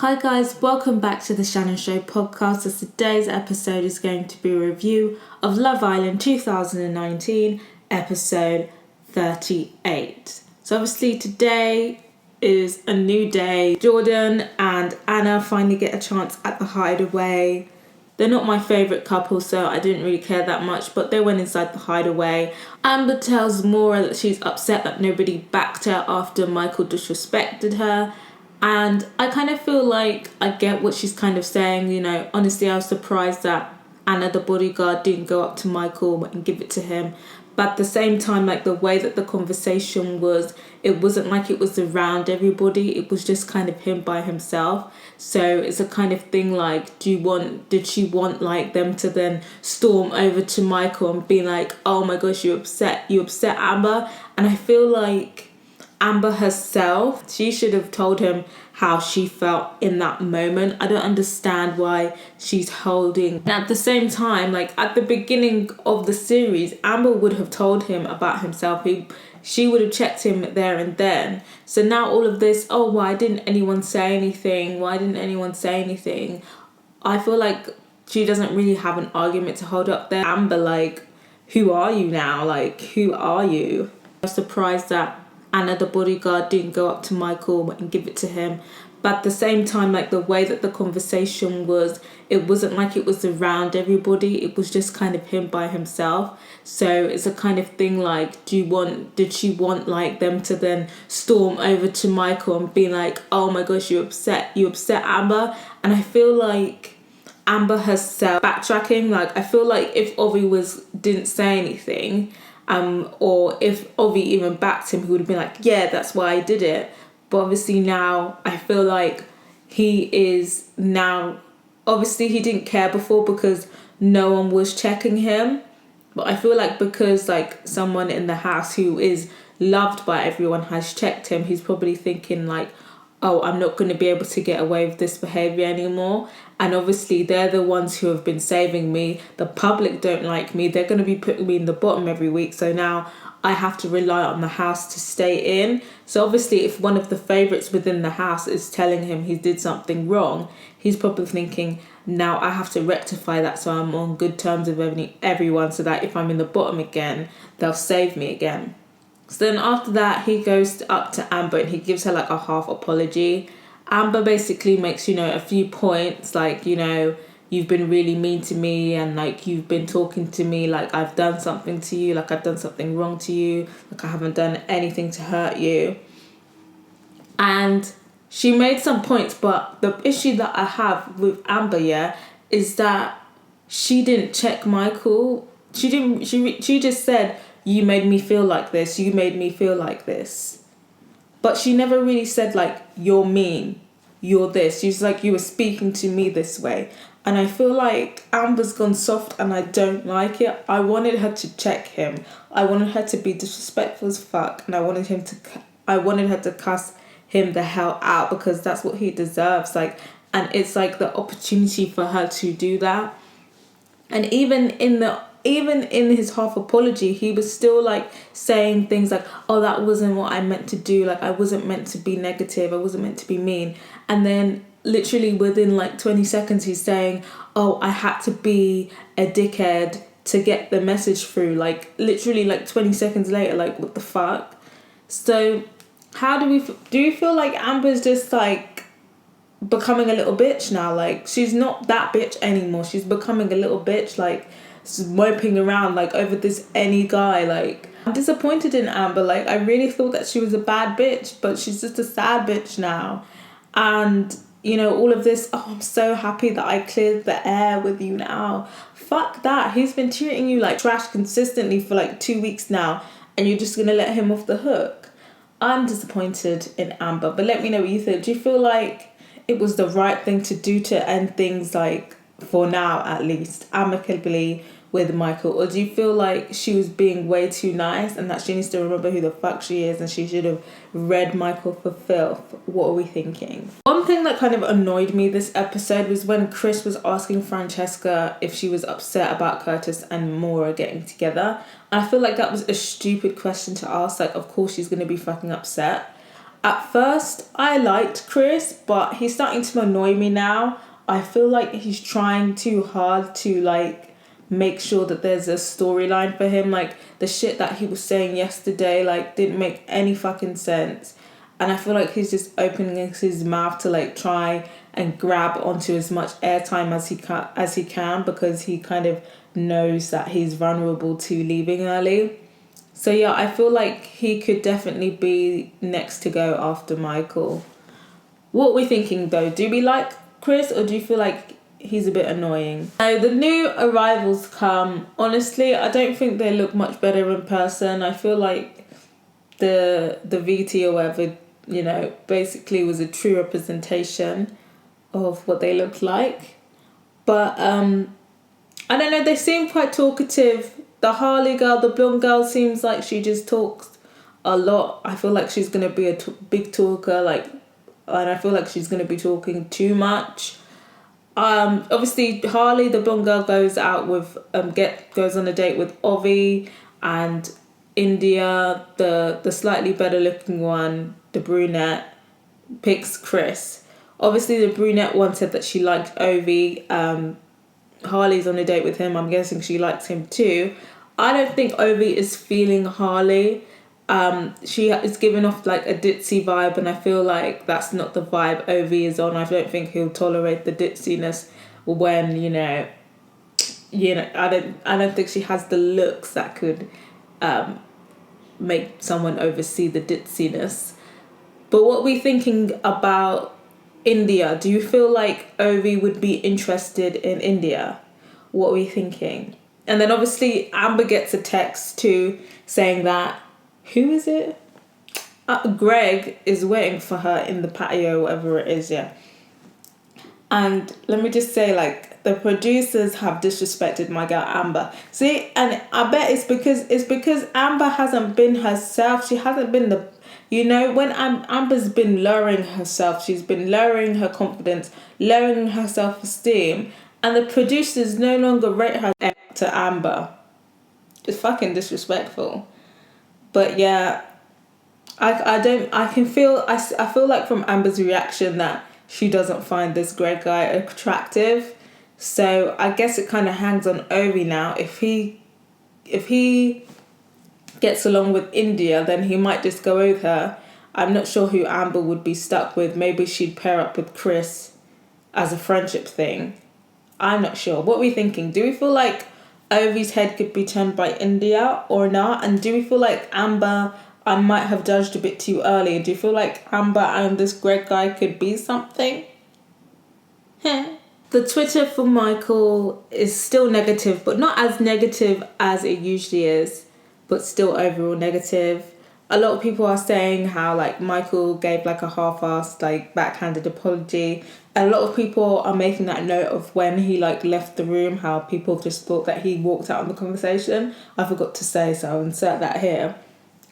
Hi guys, welcome back to the Shannon Show podcast. As today's episode is going to be a review of Love Island 2019, episode 38. So obviously today is a new day. Jordan and Anna finally get a chance at the hideaway. They're not my favourite couple, so I didn't really care that much, but they went inside the hideaway. Amber tells Maura that she's upset that nobody backed her after Michael disrespected her. And I kind of feel like I get what she's kind of saying, you know. Honestly, I was surprised that Anna, the bodyguard, didn't go up to Michael and give it to him. But at the same time, like the way that the conversation was, it wasn't like it was around everybody. It was just kind of him by himself. So it's a kind of thing like, did she want like them to then storm over to Michael and be like, oh my gosh, you upset Amber? And I feel like Amber herself, she should have told him how she felt in that moment. I don't understand why she's holding. And at the same time, like at the beginning of the series, Amber would have told him about himself. She would have checked him there and then. So now all of this, oh, why didn't anyone say anything? I feel like she doesn't really have an argument to hold up there. Amber, like, who are you now? Like, who are you? I was surprised that Anna, the bodyguard, didn't go up to Michael and give it to him. But at the same time, like the way that the conversation was, it wasn't like it was around everybody. It was just kind of him by himself. So it's a kind of thing like, did she want like them to then storm over to Michael and be like, oh my gosh, you upset Amber? And I feel like Amber herself backtracking, like I feel like if Ovi didn't say anything, or if Ovi even backed him, he would have been like, yeah, that's why I did it. But obviously now I feel like he is now, obviously he didn't care before because no one was checking him. But I feel like because like someone in the house who is loved by everyone has checked him, he's probably thinking like, oh, I'm not going to be able to get away with this behaviour anymore. And obviously they're the ones who have been saving me. The public don't like me. They're going to be putting me in the bottom every week. So now I have to rely on the house to stay in. So obviously if one of the favourites within the house is telling him he did something wrong, he's probably thinking, now I have to rectify that so I'm on good terms with everyone so that if I'm in the bottom again, they'll save me again. So then after that, he goes up to Amber and he gives her like a half apology. Amber basically makes, a few points like, you've been really mean to me and like you've been talking to me like I've done something to you, like I've done something wrong to you, like I haven't done anything to hurt you. And she made some points, but the issue that I have with Amber, is that she didn't check Michael. She just said, you made me feel like this, you made me feel like this. But she never really said like, you're mean, you're this. She's like, you were speaking to me this way. And I feel like Amber's gone soft and I don't like it. I wanted her to check him. I wanted her to be disrespectful as fuck. And I wanted her to cuss him the hell out because that's what he deserves. Like, and it's like the opportunity for her to do that. And even in his half apology, he was still like saying things like, oh, that wasn't what I meant to do. Like I wasn't meant to be negative. I wasn't meant to be mean. And then literally within like 20 seconds, he's saying, oh, I had to be a dickhead to get the message through. Like literally like 20 seconds later, like what the fuck? So do you feel like Amber's just like becoming a little bitch now? Like she's not that bitch anymore. She's becoming a little bitch, like moping around like over this any guy. Like I'm disappointed in Amber. Like I really thought that she was a bad bitch, but she's just a sad bitch now. And all of this, oh, I'm so happy that I cleared the air with you now. Fuck that. He's been treating you like trash consistently for like 2 weeks now and you're just gonna let him off the hook. I'm disappointed in Amber, but let me know what you think. Do you feel like it was the right thing to do to end things, like for now at least, amicably with Michael? Or do you feel like she was being way too nice and that she needs to remember who the fuck she is and she should have read Michael for filth? What are we thinking? One thing that kind of annoyed me this episode was when Chris was asking Francesca if she was upset about Curtis and Maura getting together. I feel like that was a stupid question to ask. Like, of course she's going to be fucking upset. At first, I liked Chris, but he's starting to annoy me now. I feel like he's trying too hard to like make sure that there's a storyline for him. Like the shit that he was saying yesterday, like didn't make any fucking sense. And I feel like he's just opening his mouth to like try and grab onto as much airtime as he can because he kind of knows that he's vulnerable to leaving early. So yeah, I feel like he could definitely be next to go after Michael. What are we thinking though? Do we like Chris or do you feel like he's a bit annoying? So the new arrivals come. Honestly, I don't think they look much better in person. I feel like the VT or whatever, you know, basically was a true representation of what they looked like. But I don't know, they seem quite talkative. The Harley girl, the blonde girl, seems like she just talks a lot. I feel like she's going to be a big talker, like, and I feel like she's going to be talking too much. Obviously, Harley, the blonde girl, goes out with, goes on a date with Ovi, and India, the slightly better looking one, the brunette, picks Chris. Obviously, the brunette one said that she liked Ovi. Harley's on a date with him. I'm guessing she likes him too. I don't think Ovi is feeling Harley. She is giving off like a ditzy vibe, and I feel like that's not the vibe Ovi is on. I don't think he'll tolerate the ditziness when I don't think she has the looks that could make someone oversee the ditziness. But what are we thinking about India? Do you feel like Ovi would be interested in India? What are we thinking? And then obviously Amber gets a text too saying that, who is it? Greg is waiting for her in the patio, whatever it is, yeah. And let me just say, like, the producers have disrespected my girl Amber. See, and I bet it's because Amber hasn't been herself. She hasn't been when Amber's been lowering herself, she's been lowering her confidence, lowering her self-esteem, and the producers no longer rate her to Amber. It's fucking disrespectful. But yeah, I feel like from Amber's reaction that she doesn't find this Greg guy attractive. So I guess it kind of hangs on Ovi now. If he gets along with India, then he might just go with her. I'm not sure who Amber would be stuck with. Maybe she'd pair up with Chris as a friendship thing. I'm not sure. What are we thinking? Do we feel like Ovi's head could be turned by India or not? And do we feel like Amber, I might have judged a bit too early. Do you feel like Amber and this Greg guy could be something? The Twitter for Michael is still negative, but not as negative as it usually is, but still overall negative. A lot of people are saying how like Michael gave like a half-assed like backhanded apology. A lot of people are making that note of when he like left the room, how people just thought that he walked out of the conversation. I forgot to say, so I'll insert that here.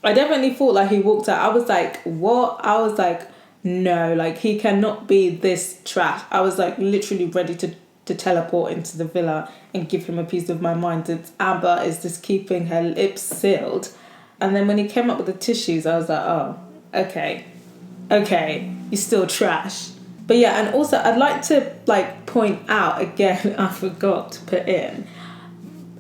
I definitely thought like he walked out. I was like, what? I was like, no, like he cannot be this trash. I was like literally ready to teleport into the villa and give him a piece of my mind. It's Amber is just keeping her lips sealed. And then when he came up with the tissues, I was like, oh, okay, you're still trash. But yeah, and also I'd like to like point out again, I forgot to put in,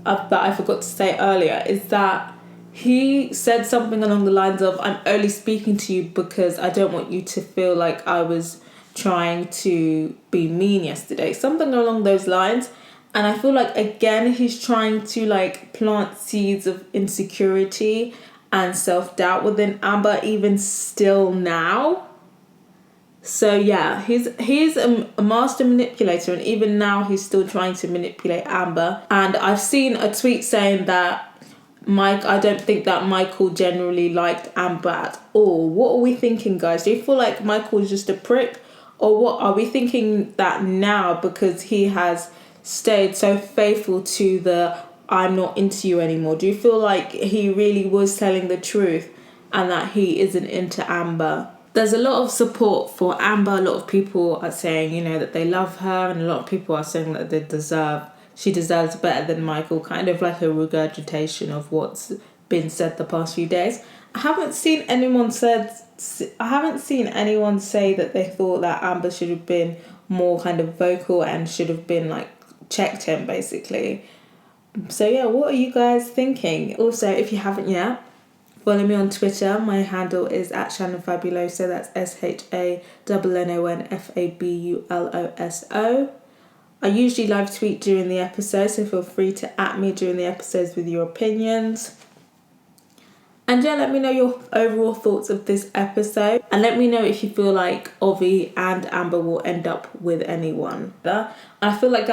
that I forgot to say earlier, is that he said something along the lines of, I'm only speaking to you because I don't want you to feel like I was trying to be mean yesterday. Something along those lines. And I feel like, again, he's trying to like plant seeds of insecurity and self-doubt within Amber even still now. So yeah, he's a master manipulator, and even now he's still trying to manipulate Amber. And I've seen a tweet saying that I don't think that Michael generally liked Amber at all. What are we thinking, guys? Do you feel like Michael's just a prick? Or what are we thinking that now because he has stayed so faithful to the I'm not into you anymore? Do you feel like he really was telling the truth and that he isn't into Amber? There's a lot of support for Amber. A lot of people are saying, that they love her, and a lot of people are saying that she deserves better than Michael, kind of like a regurgitation of what's been said the past few days. I haven't seen anyone say that they thought that Amber should have been more kind of vocal and should have been like checked him basically. So yeah, what are you guys thinking? Also, if you haven't yet, follow me on Twitter. My handle is @shannonfabuloso. That's SHANNONFABULOSO. I usually live tweet during the episode, so feel free to @me during the episodes with your opinions. And yeah, let me know your overall thoughts of this episode. And let me know if you feel like Ovi and Amber will end up with anyone. I feel like that